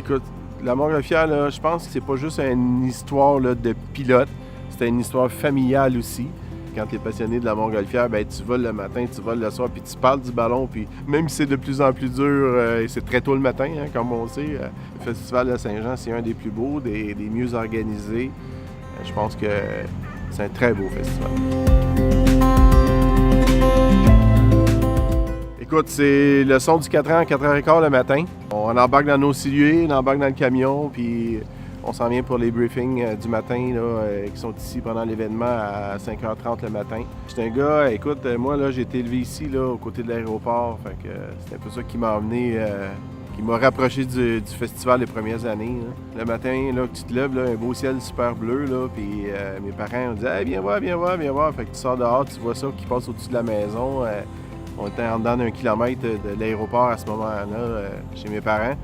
Écoute, la Montgolfière, là, je pense que c'est pas juste une histoire là, de pilote, c'est une histoire familiale aussi. Quand tu es passionné de la Montgolfière, ben, tu voles le matin, tu voles le soir, puis tu parles du ballon. Puis même si c'est de plus en plus dur, et c'est très tôt le matin, hein, comme on sait, le Festival de Saint-Jean, c'est un des plus beaux, des mieux organisés. Je pense que c'est un très beau festival. Écoute, c'est le son du 4 ans à 4h15 le matin. On embarque dans nos silhuets, on embarque dans le camion, puis on s'en vient pour les briefings du matin là, qui sont ici pendant l'événement à 5h30 le matin. J'étais un gars, écoute, moi là, j'ai été élevé ici, là, aux côtés de l'aéroport, fait que c'est un peu ça qui m'a amené, qui m'a rapproché du festival les premières années. Là. Le matin, là, tu te lèves, là, un beau ciel super bleu, là, puis mes parents ont dit hey, viens voir, viens voir, viens voir. Fait que tu sors dehors, tu vois ça qui passe au-dessus de la maison. On était en dedans d'un kilomètre de l'aéroport à ce moment-là, chez mes parents.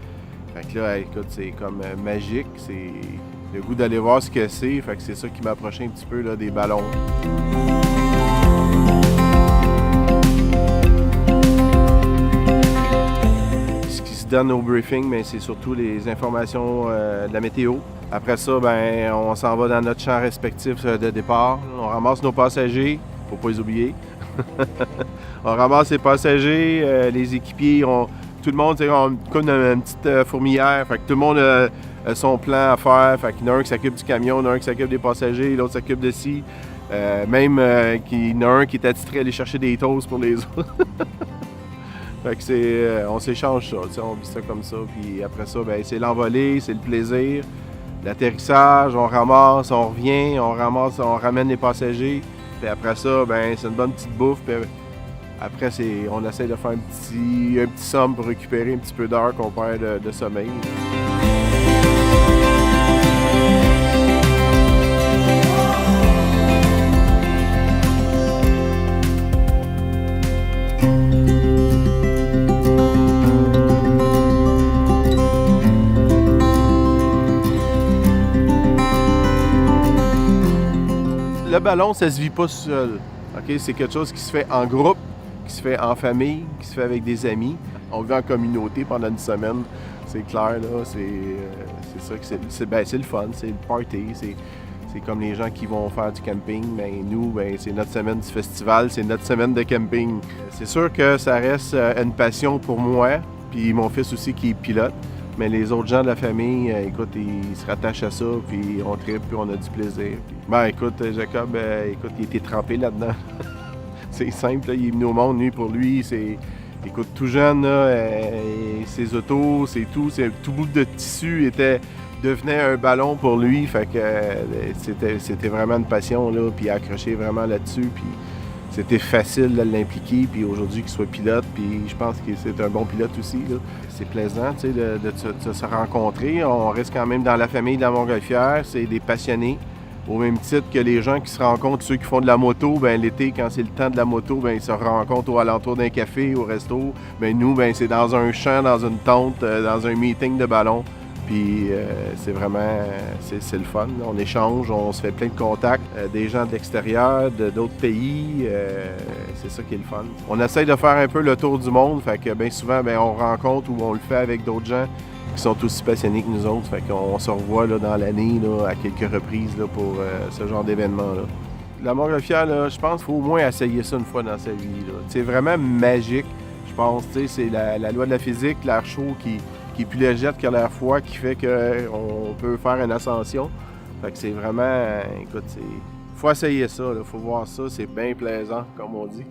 Fait que là, écoute, c'est comme magique. C'est le goût d'aller voir ce que c'est. Fait que c'est ça qui m'a approché un petit peu là, des ballons. Ce qui se donne au briefing, bien, c'est surtout les informations de la météo. Après ça, bien, on s'en va dans notre champ respectif de départ. On ramasse nos passagers, faut pas les oublier. On ramasse les passagers, les équipiers, tout le monde, c'est comme une petite fourmilière. Fait que tout le monde a son plan à faire. Fait qu'il y en a un qui s'occupe du camion, il y en a un qui s'occupe des passagers, l'autre s'occupe de ci. Même qu'il y en a un qui est attitré à aller chercher des toasts pour les autres. Fait que on s'échange ça, on vit ça comme ça. Puis après ça, ben, c'est l'envolée, c'est le plaisir. L'atterrissage, on ramasse, on revient, on ramasse, on ramène les passagers. Puis après ça, ben, c'est une bonne petite bouffe. Puis après, on essaie de faire un petit somme pour récupérer un petit peu d'heures qu'on perd de sommeil. Le ballon, ça se vit pas seul. Okay? C'est quelque chose qui se fait en groupe, qui se fait en famille, qui se fait avec des amis. On vit en communauté pendant une semaine, c'est clair, là. C'est ça que c'est le fun, c'est le party. C'est comme les gens qui vont faire du camping. Ben, nous, ben, c'est notre semaine du festival, c'est notre semaine de camping. C'est sûr que ça reste une passion pour moi, puis mon fils aussi qui est pilote. Mais les autres gens de la famille, écoute, ils se rattachent à ça, puis on tripe, puis on a du plaisir. Puis, ben écoute, Jacob, écoute, il était trempé là-dedans. C'est simple, là, il est venu au monde, lui, pour lui, écoute, tout jeune, là, ses autos, c'est tout bout de tissu devenait un ballon pour lui, fait que c'était vraiment une passion, là, puis il a accroché vraiment là-dessus, puis c'était facile de l'impliquer, puis aujourd'hui qu'il soit pilote, puis je pense que c'est un bon pilote aussi, là. C'est plaisant, tu sais, de se rencontrer. On reste quand même dans la famille de la Montgolfière, c'est des passionnés. Au même titre que les gens qui se rencontrent, ceux qui font de la moto, ben l'été, quand c'est le temps de la moto, ben ils se rencontrent au alentour d'un café, au resto. Ben nous, ben c'est dans un champ, dans une tente, dans un meeting de ballon. Puis c'est vraiment, c'est le fun. On échange, on se fait plein de contacts, des gens de l'extérieur, d'autres pays. C'est ça qui est le fun. On essaye de faire un peu le tour du monde, fait que bien souvent, ben, on rencontre ou on le fait avec d'autres gens qui sont aussi passionnés que nous autres. Fait qu'on se revoit là, dans l'année là, à quelques reprises là, pour ce genre d'événement-là. La Montgolfière, là, je pense qu'il faut au moins essayer ça une fois dans sa vie. C'est vraiment magique, je pense. C'est la loi de la physique, l'air chaud qui est plus légère que l'air froid, qui fait qu'on peut faire une ascension. Fait que c'est vraiment, écoute, faut essayer ça, il faut voir ça, c'est bien plaisant, comme on dit.